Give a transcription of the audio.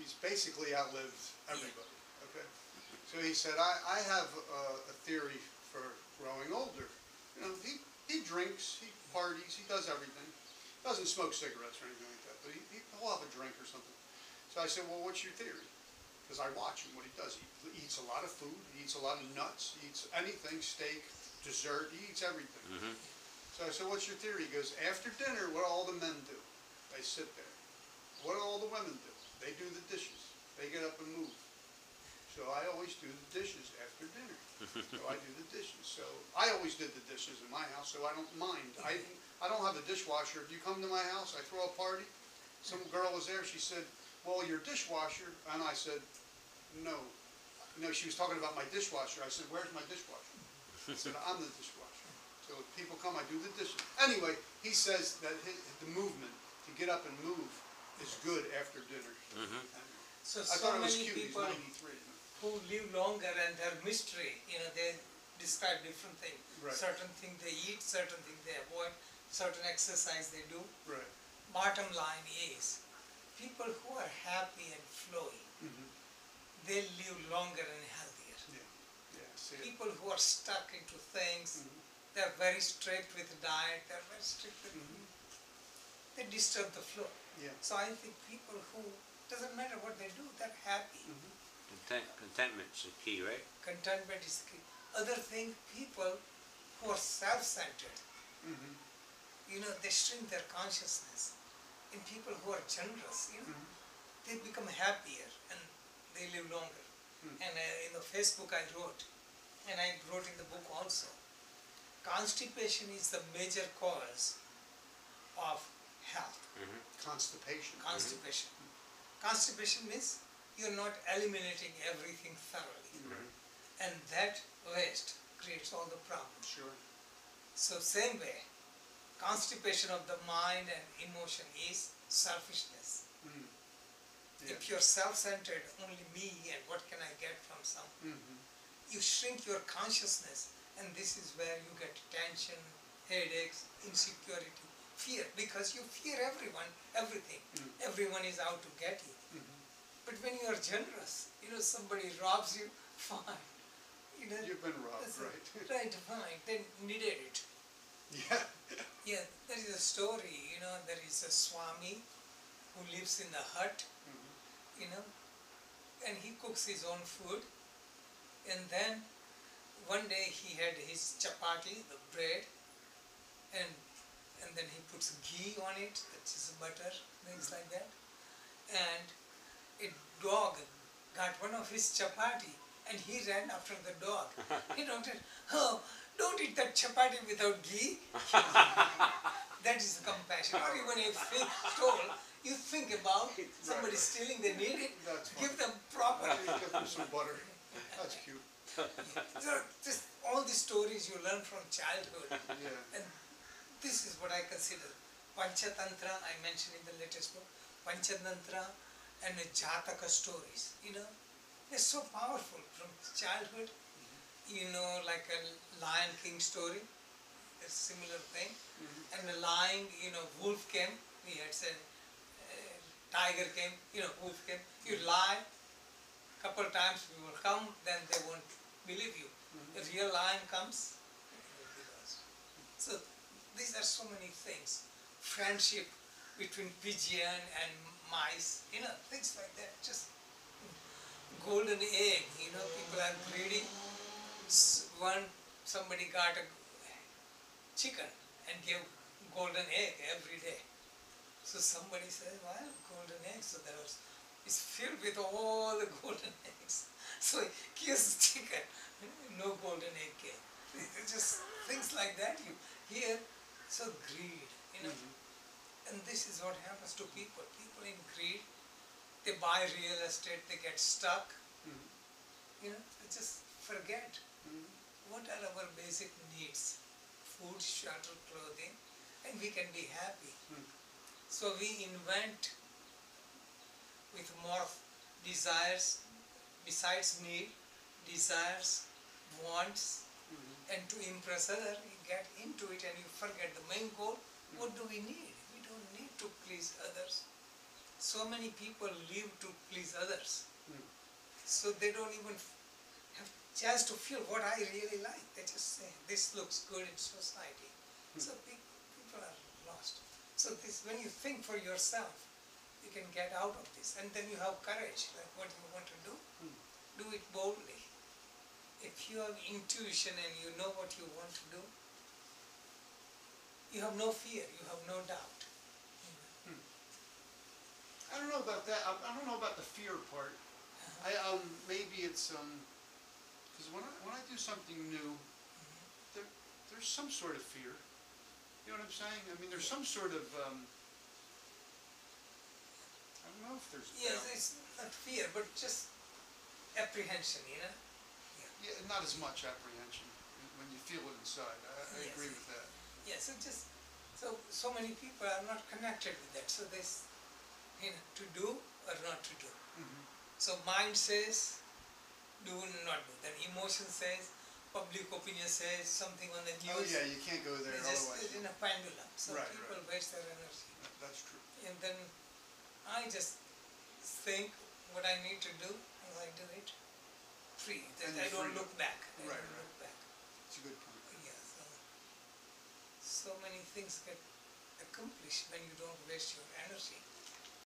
he's basically outlived everybody. Okay, so he said, I have a theory for growing older. You know, he drinks, he parties, he does everything. Doesn't smoke cigarettes or anything like that, but he'll have a drink or something. So I said, well, what's your theory? Because I watch him, what he does. He eats a lot of food, he eats a lot of nuts, he eats anything, steak, dessert, he eats everything. So I said, what's your theory? He goes, after dinner, what do all the men do? They sit there. What do all the women do? They do the dishes. They get up and move. So I always do the dishes after dinner. So I do the dishes. So I always did the dishes in my house, so I don't mind. I don't have a dishwasher. If you come to my house, I throw a party. Some girl was there. She said, well, your dishwasher. And I said, no. No, she was talking about my dishwasher. I said, where's my dishwasher? I said, I'm the dishwasher. So if people come, I do the dishes. Anyway, he says that the movement, to get up and move, is good after dinner. So I thought it was many cute. He's people 93. who live longer and their mystery, you know, they describe different things. Right. Certain things they eat, certain things they avoid, certain exercise they do. Right. Bottom line is, people who are happy and flowing, they live longer and healthier. People who are stuck into things, they're very strict with diet, they're very strict with they disturb the flow. So I think people who, doesn't matter what they do, they're happy. Contentment's the key, right? Contentment is key. Other thing, people who are self-centered, you know, they shrink their consciousness. And people who are generous, you know, they become happier and they live longer. And in the Facebook I wrote, and I wrote in the book also, constipation is the major cause of health. Constipation. Constipation. Constipation means you're not eliminating everything thoroughly. And that waste creates all the problems. So same way, constipation of the mind and emotion is selfishness. If you're self-centered, only me and what can I get from some, you shrink your consciousness, and this is where you get tension, headaches, insecurity, fear, because you fear everyone, everything. Everyone is out to get you. But when you are generous, you know, somebody robs you, fine. You know, you've been robbed, right? Right, fine. They needed it. Yeah, there is a story, you know, there is a Swami who lives in the hut, you know, and he cooks his own food. And then one day he had his chapati, the bread, and then he puts ghee on it, that's his butter, things like that. And a dog got one of his chapati and he ran after the dog. He said, oh, don't eat that chapati without ghee. That is compassion. Or even if you stole, you think about somebody stealing, they need it, give them proper. Give them some butter. That's cute. So just all the stories you learn from childhood. And this is what I consider. Panchatantra, I mentioned in the latest book, Panchatantra and Jataka stories, you know, they're so powerful from childhood, you know, like a Lion King story, a similar thing, and the lion, you know, wolf came, he had said, tiger came, you know, wolf came, you lie, couple times we will come, then they won't believe you. The real lion comes, so these are so many things. Friendship between pigeon and mice, you know, things like that. Just golden egg, you know, people are greedy. Somebody got a chicken and gave golden egg every day. So somebody said, well, golden egg, so it's filled with all the golden eggs. So he kills the chicken, no golden egg came. It's just things like that you hear. So greed, you know. And this is what happens to people. People in greed, they buy real estate, they get stuck. You know, they just forget. What are our basic needs? Food, shelter, clothing, and we can be happy. So we invent with more desires, besides need, desires, wants, and to impress others, you get into it and you forget the main goal. What do we need? We don't need to please others. So many people live to please others. Hmm. So they don't even have chance to feel what I really like. They just say, this looks good in society. So people are lost. So this, when you think for yourself, you can get out of this. And then you have courage, like what you want to do, do it boldly. If you have intuition and you know what you want to do, you have no fear, you have no doubt. I don't know about that. I don't know about the fear part. Maybe it's because when I do something new, there's some sort of fear. You know what I'm saying? I mean, there's some sort of I don't know if there's Yes, doubt. it's not fear, but just apprehension, you know? Yeah, not as much apprehension when you feel it inside. I Yes. agree with that. Yeah, so many people are not connected with that. So this, to do or not to do. So mind says, do and not do. Then emotion says, public opinion says, something on the Oh news. yeah, you can't go there It's just otherwise. in a pendulum. So Right, people right. waste their energy. That's true. And then I just think what I need to do, and I do it free. That And I you're don't free. look back. I Right, don't right. look back. It's a good point. Yeah, so many things get accomplished when you don't waste your energy.